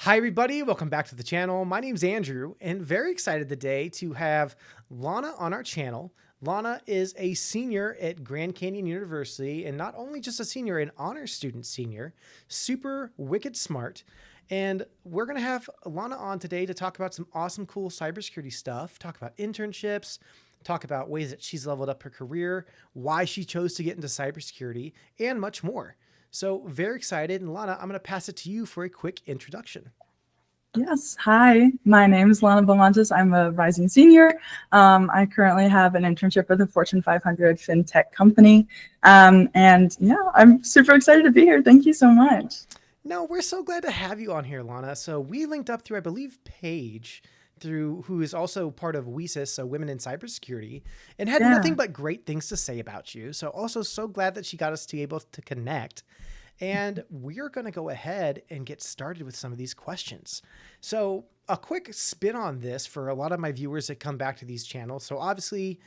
Hi, everybody. Welcome back to the channel. My name's Andrew, and very excited today to have Lana on our channel. Lana is a senior at Grand Canyon University, and not only just a senior, an honors student senior, super wicked smart. And we're going to have Lana on today to talk about some awesome, cool cybersecurity stuff, talk about internships, talk about ways that she's leveled up her career, why she chose to get into cybersecurity, and much more. So very excited. And Lana, I'm going to pass it to you for a quick introduction. Yes. Hi, my name is Lana Belmontes. I'm a rising senior. I currently have an internship with a Fortune 500 fintech company. And yeah, I'm super excited to be here. Thank you so much. No, we're so glad to have you on here, Lana. So we linked up through, I believe, Paige, who is also part of WESIS, so Women in Cybersecurity, and had nothing Yeah. but great things to say about you. So also so glad that she got us to be able to connect. And we're going to go ahead and get started with some of these questions. So a quick spin on this for a lot of my viewers that come back to these channels. So obviously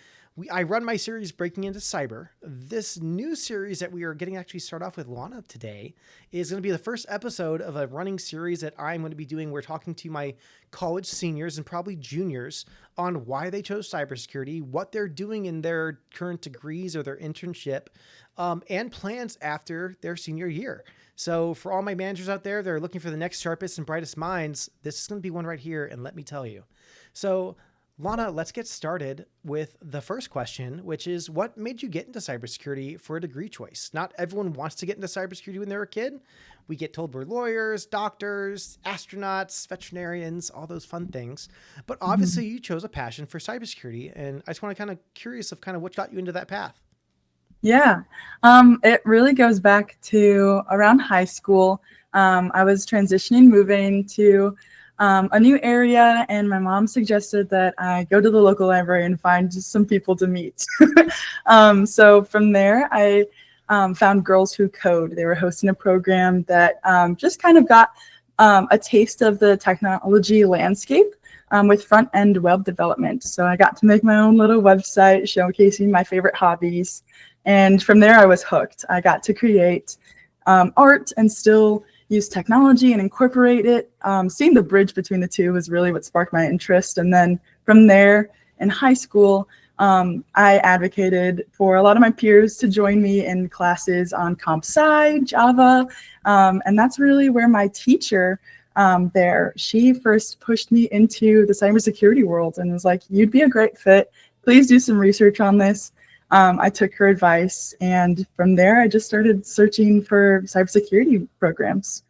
I run my series Breaking Into Cyber. This new series that we are getting actually start off with Lana today is going to be the first episode of a running series that I'm going to be doing. We're talking to my college seniors and probably juniors on why they chose cybersecurity, what they're doing in their current degrees or their internship, and plans after their senior year. So for all my managers out there that are looking for the next sharpest and brightest minds, this is going to be one right here. And let me tell you. So Lana, let's get started with the first question, which is what made you get into cybersecurity for a degree choice? Not everyone wants to get into cybersecurity when they're a kid. We get told we're lawyers, doctors, astronauts, veterinarians, all those fun things. But obviously you chose a passion for cybersecurity. And I just want to kind of curious of kind of what got you into that path. Yeah. It really goes back to around high school. I was transitioning, moving to a new area, and my mom suggested that I go to the local library and find just some people to meet. So from there, I found Girls Who Code. They were hosting a program that just kind of got a taste of the technology landscape with front-end web development. So I got to make my own little website showcasing my favorite hobbies. And from there, I was hooked. I got to create art and still use technology and incorporate it. Seeing the bridge between the two was really what sparked my interest. And then from there, in high school, I advocated for a lot of my peers to join me in classes on comp sci, Java. And that's really where my teacher she first pushed me into the cybersecurity world and was like, you'd be a great fit. Please do some research on this. I took her advice, and from there, I just started searching for cybersecurity programs.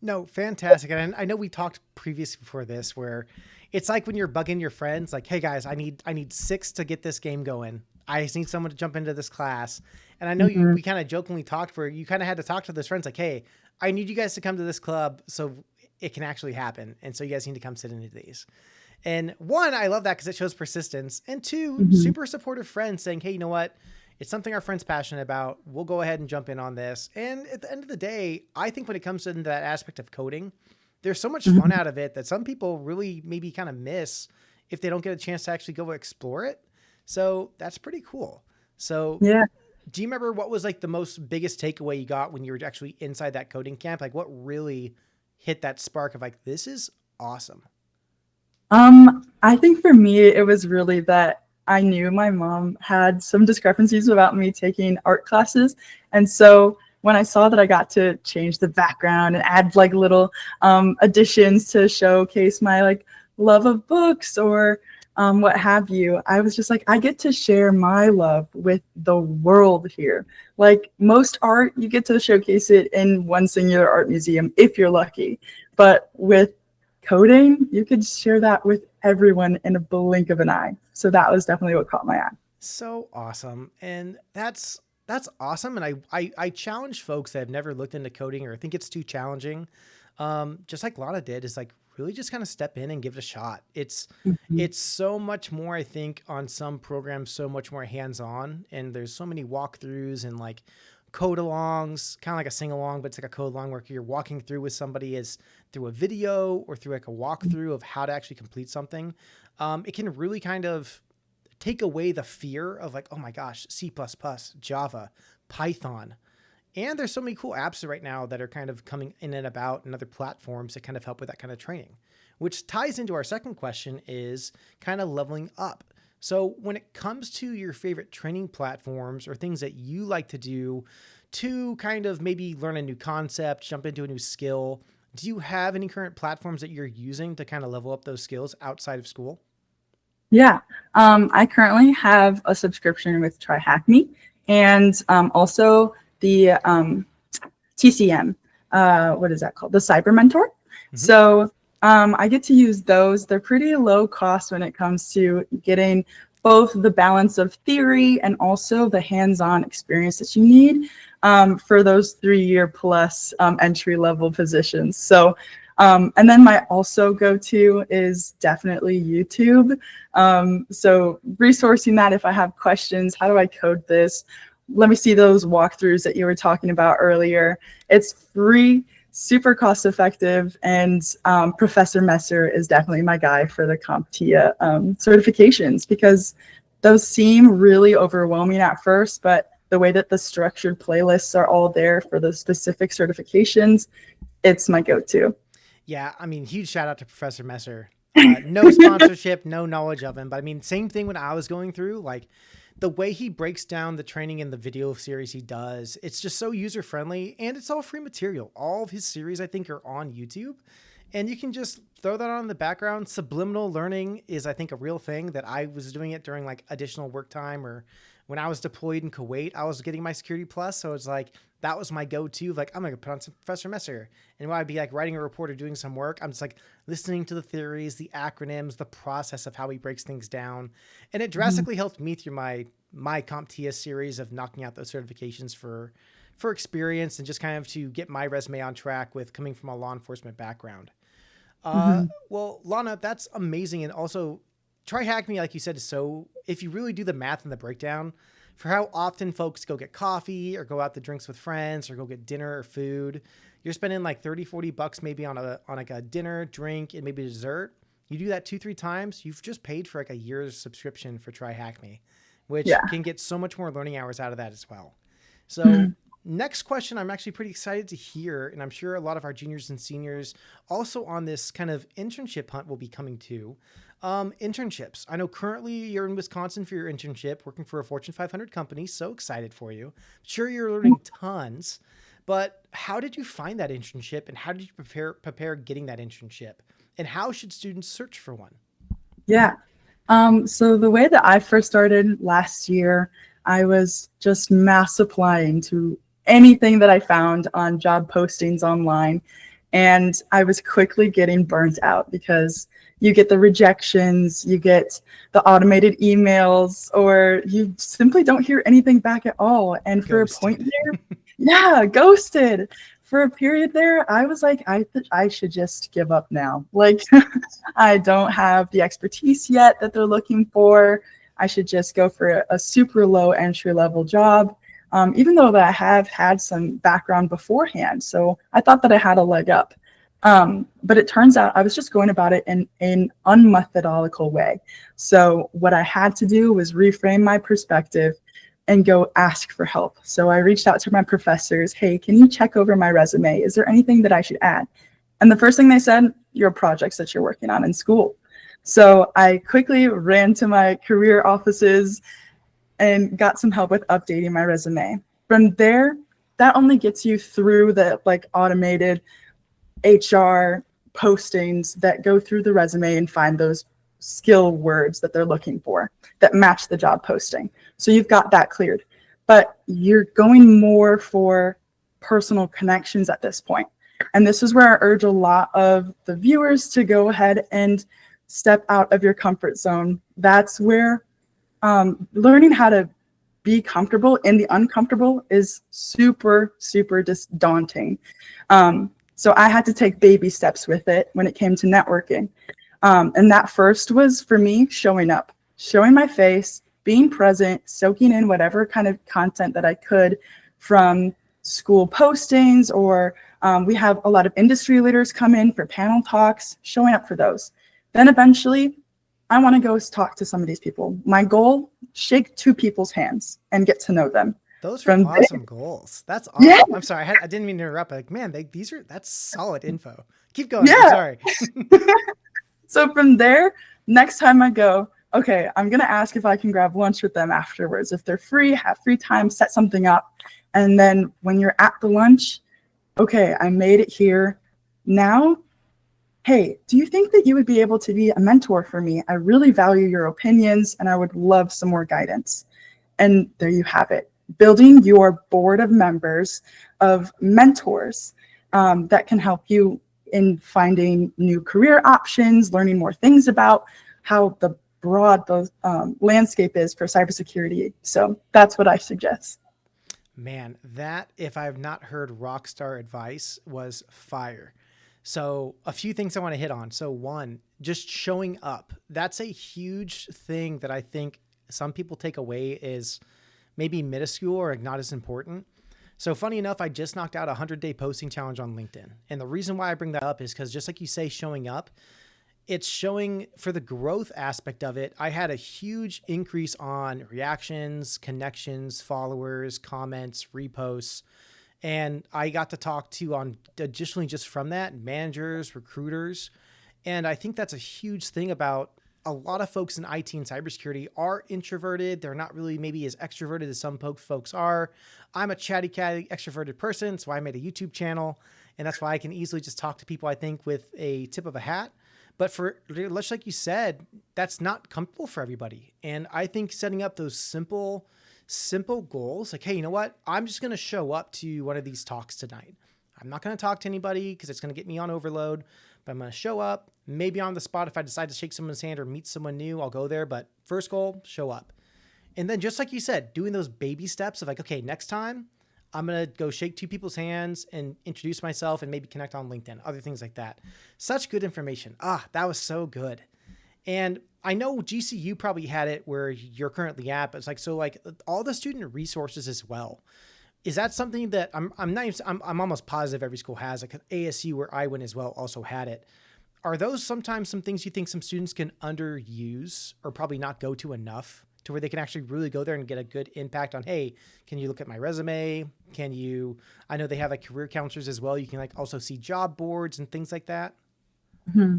No, fantastic. And I know we talked previously before this where it's like when you're bugging your friends, like, hey guys, I need 6 to get this game going. I just need someone to jump into this class. And I know we kind of jokingly talked where you kind of had to talk to those friends like, hey, I need you guys to come to this club so it can actually happen. And so you guys need to come sit into these. And one, I love that because it shows persistence. And two, Mm-hmm. super supportive friends saying, hey, you know what? It's something our friend's passionate about. We'll go ahead and jump in on this. And at the end of the day, I think when it comes to that aspect of coding, there's so much fun out of it that some people really maybe kind of miss if they don't get a chance to actually go explore it. So that's pretty cool. So Yeah. do you remember what was like the most biggest takeaway you got when you were actually inside that coding camp? Like what really hit that spark of like, this is awesome? I think for me, it was really that I knew my mom had some discrepancies about me taking art classes. And so when I saw that I got to change the background and add like little additions to showcase my like love of books or what have you, I was just like, I get to share my love with the world here. Like most art, you get to showcase it in one singular art museum if you're lucky. But with coding, you could share that with everyone in a blink of an eye. So that was definitely what caught my eye. So awesome. And that's awesome. And I challenge folks that have never looked into coding or think it's too challenging. Just like Lana did, is like really just kind of step in and give it a shot. Mhm. It's so much more, I think, on some programs, so much more hands-on. And there's so many walkthroughs and like code alongs, kind of like a sing along, but it's like a code along where you're walking through with somebody is through a video or through like a walkthrough of how to actually complete something. It can really kind of take away the fear of like, oh my gosh, C++, Java, Python. And there's so many cool apps right now that are kind of coming in and about and other platforms that kind of help with that kind of training, which ties into our second question is kind of leveling up. So when it comes to your favorite training platforms or things that you like to do to kind of maybe learn a new concept, jump into a new skill, do you have any current platforms that you're using to kind of level up those skills outside of school? Yeah, I currently have a subscription with TryHackMe and also the TCM. What is that called? The Cyber Mentor. Mm-hmm. So I get to use those. They're pretty low cost when it comes to getting both the balance of theory and also the hands-on experience that you need for those 3-year plus entry-level positions. So, and then my also go-to is definitely YouTube. So resourcing that if I have questions, how do I code this? Let me see those walkthroughs that you were talking about earlier. It's free, super cost effective, and Professor Messer is definitely my guy for the CompTIA certifications because those seem really overwhelming at first, but the way that the structured playlists are all there for the specific certifications, it's my go-to. Yeah, I mean, huge shout out to Professor Messer. No sponsorship, no knowledge of him, but I mean, same thing when I was going through, like the way he breaks down the training in the video series he does, it's just so user friendly and it's all free material. All of his series, I think, are on YouTube and you can just throw that on in the background. Subliminal learning is, I think, a real thing that I was doing it during like additional work time or when I was deployed in Kuwait, I was getting my Security Plus. So it's like, that was my go-to. Like, I'm going to put on some Professor Messer. And when I'd be like writing a report or doing some work, I'm just like listening to the theories, the acronyms, the process of how he breaks things down. And it drastically helped me through my CompTIA series of knocking out those certifications for experience and just kind of to get my resume on track with coming from a law enforcement background. Well, Lana, that's amazing. And also TryHackMe, like you said, is so, if you really do the math and the breakdown for how often folks go get coffee or go out to drinks with friends or go get dinner or food, you're spending like 30, 40 bucks maybe on like a dinner, drink, and maybe dessert. You do that 2-3 times, you've just paid for like a year's subscription for TryHackMe, which can get so much more learning hours out of that as well. So next question, I'm actually pretty excited to hear, and I'm sure a lot of our juniors and seniors also on this kind of internship hunt will be coming to. Internships. I know currently you're in Wisconsin for your internship, working for a Fortune 500 company. So excited for you. Sure, you're learning tons, but how did you find that internship and how did you prepare getting that internship? And how should students search for one? Yeah. So the way that I first started last year, I was just mass applying to anything that I found on job postings online. And I was quickly getting burnt out because you get the rejections, you get the automated emails, or you simply don't hear anything back at all. And for Ghosted. a point there, ghosted. For a period there, I was like, I should just give up now. Like, I don't have the expertise yet that they're looking for. I should just go for a super low entry level job, even though that I have had some background beforehand. So I thought that I had a leg up. But it turns out I was just going about it in an unmethodical way. So what I had to do was reframe my perspective and go ask for help. So I reached out to my professors. Hey, can you check over my resume? Is there anything that I should add? And the first thing they said, your projects that you're working on in school. So I quickly ran to my career offices and got some help with updating my resume. From there, that only gets you through the like automated HR postings that go through the resume and find those skill words that they're looking for that match the job posting. So you've got that cleared, but you're going more for personal connections at this point. And this is where I urge a lot of the viewers to go ahead and step out of your comfort zone. That's where learning how to be comfortable in the uncomfortable is super, super daunting. So I had to take baby steps with it when it came to networking. And that first was for me showing up, showing my face, being present, soaking in whatever kind of content that I could from school postings, or we have a lot of industry leaders come in for panel talks, showing up for those. Then eventually, I want to go talk to some of these people. My goal, shake 2 people's hands and get to know them. Those are From there, awesome goals. That's yeah, awesome. I'm sorry. I didn't mean to interrupt. Like, man, that's solid info. Keep going. I'm yeah. sorry. So from there, next time I go, okay, I'm gonna ask if I can grab lunch with them afterwards. If they're free, have free time, set something up. And then when you're at the lunch, okay, I made it here. Now, hey, do you think that you would be able to be a mentor for me? I really value your opinions and I would love some more guidance. And there you have it. Building your board of members, of mentors that can help you in finding new career options, learning more things about how the broad the landscape is for cybersecurity. So that's what I suggest. Man, that, if I've not heard rockstar advice, was fire. So, a few things I want to hit on. So, one, just showing up. That's a huge thing that I think some people take away is maybe minuscule or not as important. So, funny enough, I just knocked out a 100-day posting challenge on LinkedIn. And the reason why I bring that up is because just like you say, showing up, it's showing for the growth aspect of it. I had a huge increase on reactions, connections, followers, comments, reposts. And I got to talk to, on additionally just from that, managers, recruiters. And I think that's a huge thing about a lot of folks in IT and cybersecurity are introverted. They're not really maybe as extroverted as some folks are. I'm a chatty catty extroverted person. So I made a YouTube channel, and that's why I can easily just talk to people, I think, with a tip of a hat. But for, much like you said, that's not comfortable for everybody. And I think setting up those simple goals, like, hey, you know what? I'm just going to show up to one of these talks tonight. I'm not going to talk to anybody because it's going to get me on overload, but I'm going to show up. Maybe on the spot, if I decide to shake someone's hand or meet someone new, I'll go there. But first goal, show up. And then just like you said, doing those baby steps of like, okay, next time I'm going to go shake two people's hands and introduce myself and maybe connect on LinkedIn, other things like that. Such good information. That was so good. And I know GCU probably had it where you're currently at, but it's like, so like all the student resources as well. Is that something that I'm almost positive every school has, like ASU where I went as well also had it. Are those sometimes some things you think some students can underuse or probably not go to enough to where they can actually really go there and get a good impact on, hey, can you look at my resume? I know they have like career counselors as well. You can like also see job boards and things like that. Mm-hmm.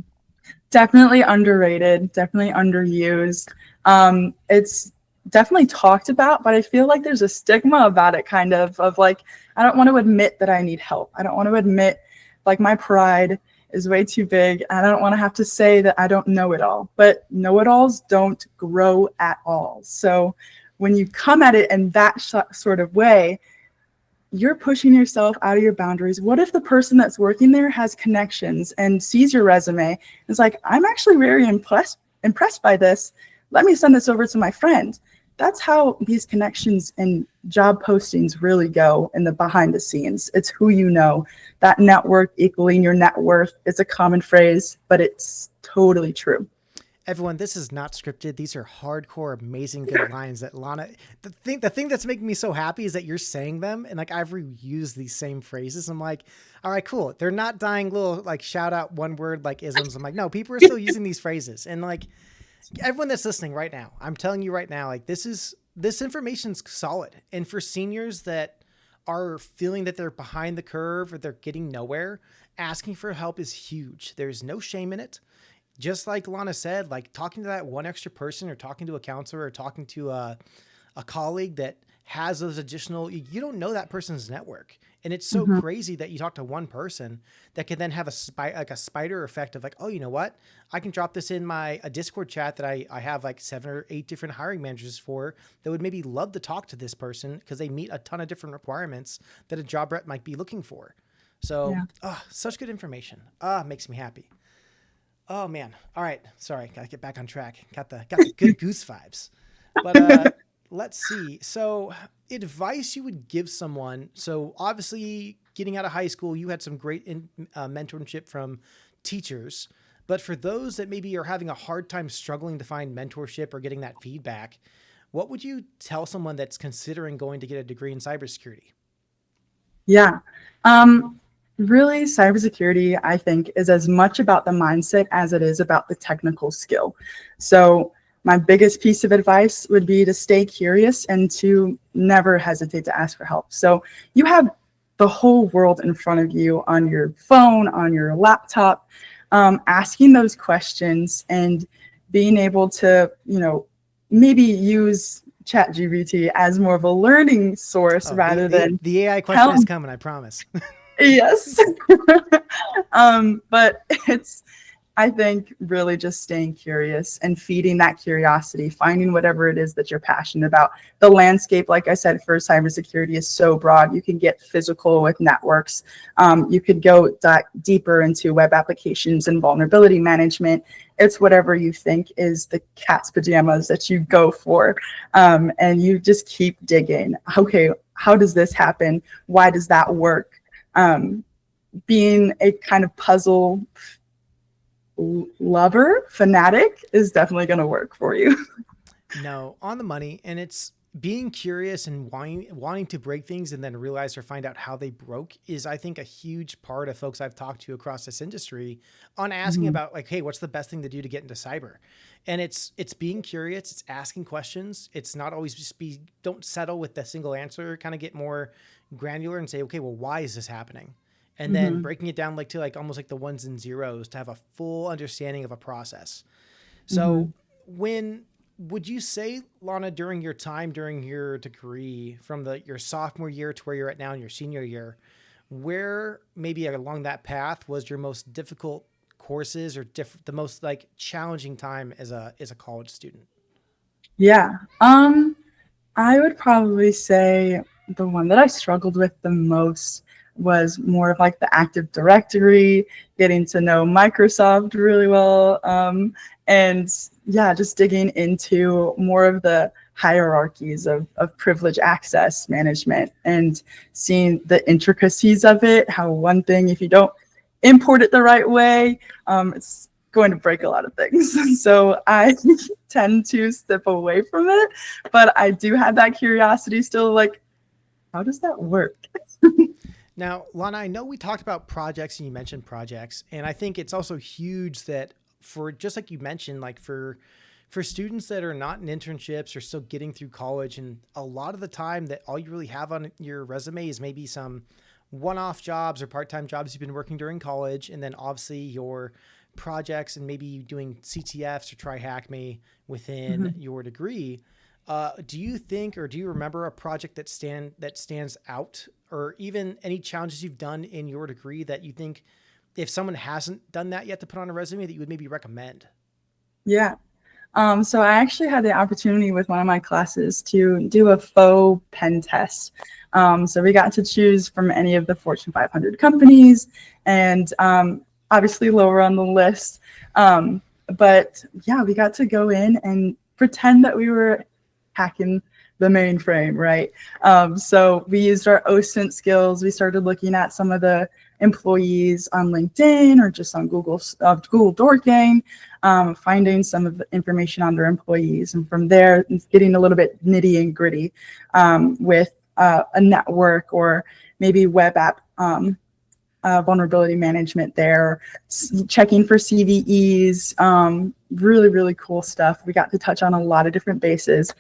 Definitely underrated, definitely underused. It's definitely talked about, but I feel like there's a stigma about it, kind of like, I don't want to admit that I need help. I don't want to admit, like, my pride is way too big. I don't want to have to say that I don't know it all, but know-it-alls don't grow at all. So when you come at it in that sort of way, you're pushing yourself out of your boundaries. What if the person that's working there has connections and sees your resume? It's like, I'm actually very impressed by this. Let me send this over to my friend. That's how these connections and job postings really go in the behind the scenes. It's who you know. That network equaling your net worth is a common phrase, but it's totally true. Everyone, this is not scripted. These are hardcore, amazing, good lines that Lana. The thing that's making me so happy is that you're saying them, and like I've reused these same phrases. I'm like, all right, cool. They're not dying little like shout out one word like isms. I'm like, no, people are still using these phrases, and like everyone that's listening right now, I'm telling you right now, like this information's solid, and for seniors that are feeling that they're behind the curve or they're getting nowhere, asking for help is huge. There's no shame in it. Just like Lana said, like talking to that one extra person or talking to a counselor or talking to a colleague that has those additional, you don't know that person's network. And it's so crazy that you talk to one person that can then have a spider effect of like, oh, you know what? I can drop this in a Discord chat that I have like 7 or 8 different hiring managers for that would maybe love to talk to this person because they meet a ton of different requirements that a job rep might be looking for. So, such good information. Makes me happy. Oh man. All right. Sorry. Gotta get back on track. Got the good goose vibes, but, let's see. So advice you would give someone. So obviously getting out of high school, you had some great mentorship from teachers, but for those that maybe are having a hard time struggling to find mentorship or getting that feedback, what would you tell someone that's considering going to get a degree in cybersecurity? Yeah. Really, cybersecurity, I think, is as much about the mindset as it is about the technical skill. So my biggest piece of advice would be to stay curious and to never hesitate to ask for help. So you have the whole world in front of you on your phone, on your laptop, asking those questions and being able to, maybe use ChatGPT as more of a learning source Oh, rather than the AI question is count. coming, I promise. Yes. But it's, I think, really just staying curious and feeding that curiosity, finding whatever it is that you're passionate about. The landscape, like I said, for cybersecurity is so broad. You can get physical with networks. You could go deeper into web applications and vulnerability management. It's whatever you think is the cat's pajamas that you go for. And you just keep digging. Okay, how does this happen? Why does that work? Being a kind of puzzle lover, fanatic is definitely going to work for you. No, on the money. And it's being curious and wanting to break things and then realize or find out how they broke is, I think, a huge part of folks I've talked to across this industry on asking Mhm. about like, hey, what's the best thing to do to get into cyber? And it's being curious, it's asking questions. It's not always just don't settle with the single answer, kind of get more granular and say, okay, well, why is this happening? And then Mhm. breaking it down like to like almost like the ones and zeros to have a full understanding of a process. So Mhm. when would you say, Lana, during your time during your degree from your sophomore year to where you're at now in your senior year, where maybe along that path was your most difficult courses or the most like challenging time as a college student? Yeah. I would probably say the one that I struggled with the most was more of like the Active Directory, getting to know Microsoft really well, and yeah, just digging into more of the hierarchies of privilege access management and seeing the intricacies of it, how one thing, if you don't import it the right way, it's going to break a lot of things. So I tend to step away from it, but I do have that curiosity still, like, how does that work? Now, Lana, I know we talked about projects and you mentioned projects, and I think it's also huge that for just like you mentioned, like for students that are not in internships or still getting through college, and a lot of the time that all you really have on your resume is maybe some one-off jobs or part-time jobs you've been working during college, and then obviously your projects and maybe doing CTFs or try hack me within Mhm. your degree. Do you think, or do you remember a project that stands out, or even any challenges you've done in your degree that you think, if someone hasn't done that yet, to put on a resume that you would maybe recommend? Yeah. So I actually had the opportunity with one of my classes to do a faux pen test. So we got to choose from any of the Fortune 500 companies, and obviously lower on the list. But yeah, we got to go in and pretend that we were hacking the mainframe, right? So we used our OSINT skills. We started looking at some of the employees on LinkedIn or just on Google Dorking, finding some of the information on their employees, and from there getting a little bit nitty and gritty with a network or maybe web app vulnerability management there, checking for CVEs, really, really cool stuff. We got to touch on a lot of different bases.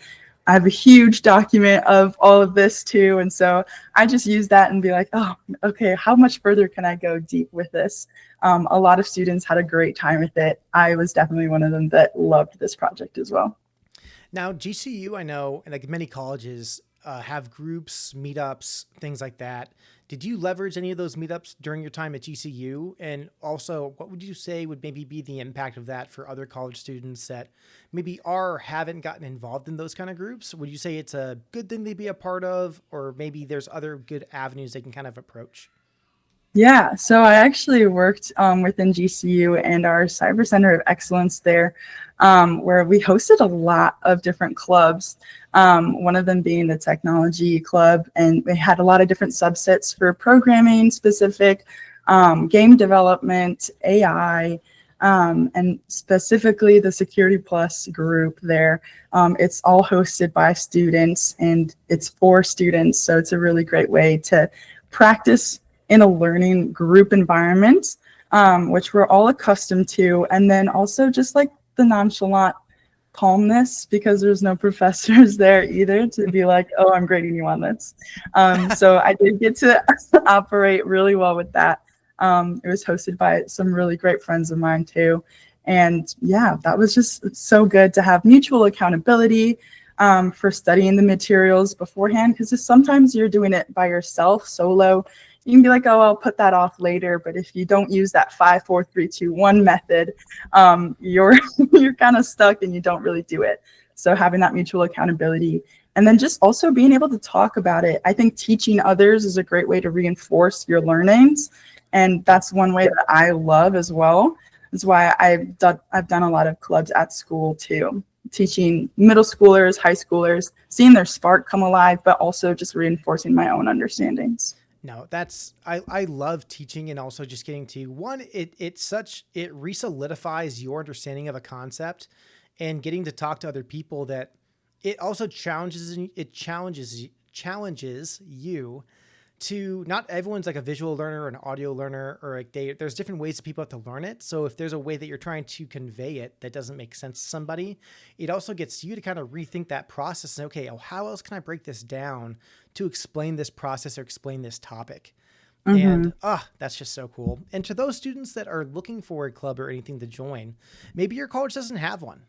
I have a huge document of all of this too. And so I just use that and be like, oh, okay, how much further can I go deep with this? A lot of students had a great time with it. I was definitely one of them that loved this project as well. Now, GCU, I know, and like many colleges, have groups, meetups, things like that. Did you leverage any of those meetups during your time at GCU? And also, what would you say would maybe be the impact of that for other college students that maybe are or haven't gotten involved in those kind of groups? Would you say it's a good thing to be a part of, or maybe there's other good avenues they can kind of approach? Yeah, so I actually worked within GCU and our Cyber Center of Excellence there, where we hosted a lot of different clubs. One of them being the technology club, and we had a lot of different subsets for programming specific, game development, AI, and specifically the Security Plus group there. It's all hosted by students and it's for students, so it's a really great way to practice in a learning group environment, which we're all accustomed to. And then also just like the nonchalant calmness because there's no professors there either to be like, oh, I'm grading you on this. So I did get to operate really well with that. It was hosted by some really great friends of mine too. And yeah, that was just so good to have mutual accountability for studying the materials beforehand, because sometimes you're doing it by yourself, solo. You can be like, oh, I'll put that off later. But if you don't use that 5, 4, 3, 2, 1 method, you're you're kind of stuck and you don't really do it. So having that mutual accountability, and then just also being able to talk about it. I think teaching others is a great way to reinforce your learnings. And that's one way that I love as well. That's why I've done a lot of clubs at school too, teaching middle schoolers, high schoolers, seeing their spark come alive, but also just reinforcing my own understandings. No, I love teaching, and also just getting to one, it re-solidifies your understanding of a concept, and getting to talk to other people, that it also challenges you to, not everyone's like a visual learner or an audio learner, or like there's different ways that people have to learn it. So if there's a way that you're trying to convey it that doesn't make sense to somebody, it also gets you to kind of rethink that process and, okay, oh, how else can I break this down to explain this process or explain this topic? Mm-hmm. And that's just so cool. And to those students that are looking for a club or anything to join, maybe your college doesn't have one.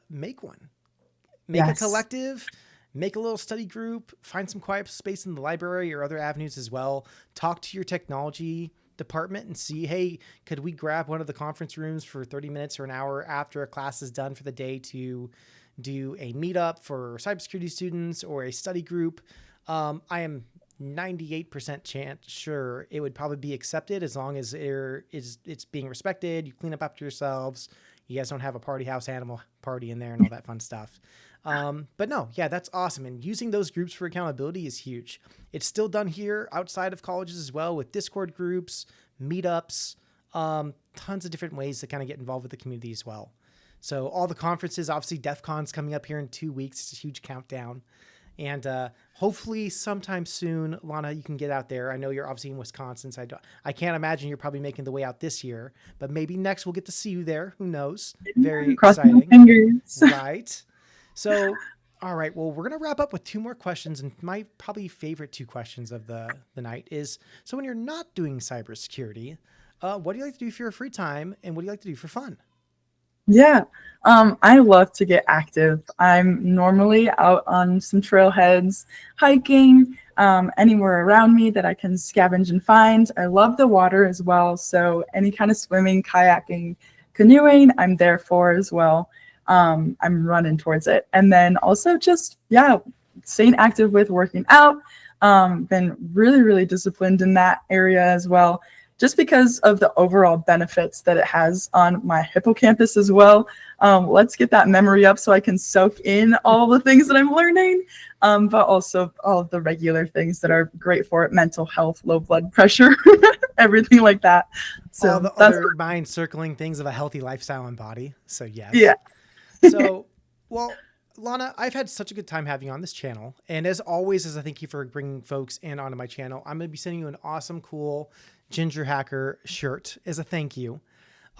Make one. Make a Yes. collective, make a little study group, find some quiet space in the library or other avenues as well. Talk to your technology department and see, hey, could we grab one of the conference rooms for 30 minutes or an hour after a class is done for the day to do a meetup for cybersecurity students or a study group? I am 98% sure it would probably be accepted, as long as it's being respected. You clean up after yourselves. You guys don't have a party house animal party in there and all that fun stuff. But no, yeah, that's awesome. And using those groups for accountability is huge. It's still done here outside of colleges as well, with Discord groups, meetups, tons of different ways to kind of get involved with the community as well. So all the conferences, obviously DEF CON's coming up here in 2 weeks. It's a huge countdown. And hopefully sometime soon, Lana, you can get out there. I know you're obviously in Wisconsin, so I can't imagine you're probably making the way out this year, but maybe next we'll get to see you there. Who knows? Very Crossing my exciting. fingers. Right. So, all right. Well, we're going to wrap up with 2 more questions. And my probably favorite 2 questions of the night is, so when you're not doing cybersecurity, what do you like to do for your free time? And what do you like to do for fun? Yeah, I love to get active. I'm normally out on some trailheads, hiking, anywhere around me that I can scavenge and find. I love the water as well, so any kind of swimming, kayaking, canoeing, I'm there for as well. I'm running towards it. And then also just, yeah, staying active with working out. Been really, really disciplined in that area as well, just because of the overall benefits that it has on my hippocampus as well. Let's get that memory up so I can soak in all the things that I'm learning, but also all of the regular things that are great for it, mental health, low blood pressure, everything like that. So All the that's other mind circling things of a healthy lifestyle and body. So yes. yeah. So, well, Lana, I've had such a good time having you on this channel. And as always, as I thank you for bringing folks in onto my channel, I'm going to be sending you an awesome, cool Ginger Hacker shirt as a thank you.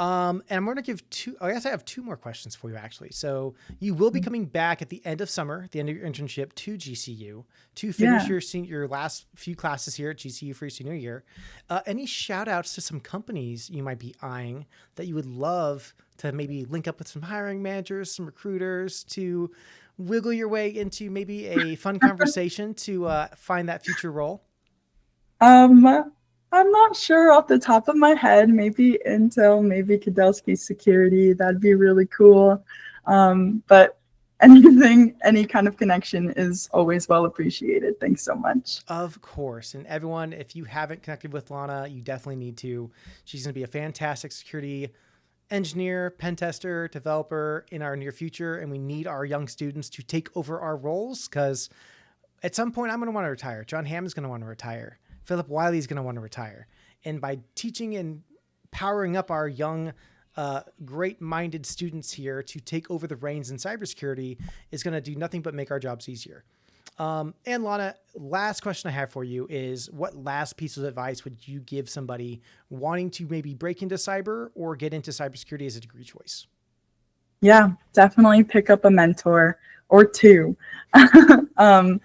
And I'm going to give I guess I have 2 more questions for you, actually. So you will be coming back at the end of summer, the end of your internship, to GCU to finish your last few classes here at GCU for your senior year. Any shout outs to some companies you might be eyeing that you would love to maybe link up with some hiring managers, some recruiters, to wiggle your way into maybe a fun conversation to find that future role? I'm not sure off the top of my head. Maybe Intel, maybe Kudelski Security. That'd be really cool. But anything, any kind of connection is always well appreciated. Thanks so much. Of course. And everyone, if you haven't connected with Lana, you definitely need to. She's going to be a fantastic security engineer, pen tester, developer in our near future. And we need our young students to take over our roles, because at some point I'm going to want to retire. John Hamm is going to want to retire. Philip Wiley is going to want to retire. And by teaching and powering up our young, great-minded students here to take over the reins in cybersecurity is going to do nothing but make our jobs easier. And Lana, last question I have for you is, what last piece of advice would you give somebody wanting to maybe break into cyber or get into cybersecurity as a degree choice? Yeah, definitely pick up a mentor or two. um,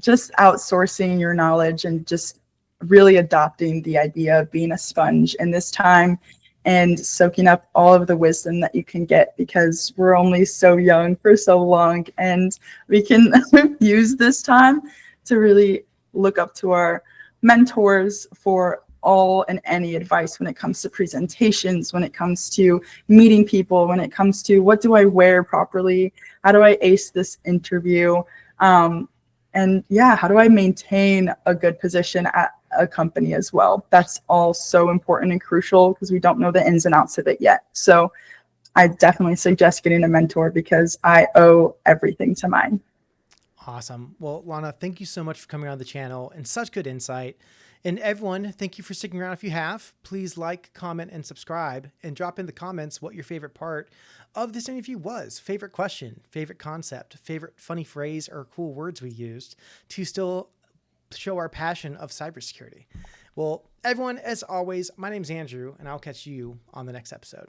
just outsourcing your knowledge and just really adopting the idea of being a sponge in this time and soaking up all of the wisdom that you can get, because we're only so young for so long, and we can use this time to really look up to our mentors for all and any advice when it comes to presentations, when it comes to meeting people, when it comes to what do I wear properly, how do I ace this interview, and yeah, how do I maintain a good position at a company as well? That's all so important and crucial because we don't know the ins and outs of it yet. So I definitely suggest getting a mentor because I owe everything to mine. Awesome. Well, Lana, thank you so much for coming on the channel and such good insight. And everyone, thank you for sticking around. If you have, please like, comment, and subscribe, and drop in the comments what your favorite part of this interview was. Favorite question, favorite concept, favorite funny phrase or cool words we used to still show our passion of cybersecurity. Well, everyone, as always, my name's Andrew, and I'll catch you on the next episode.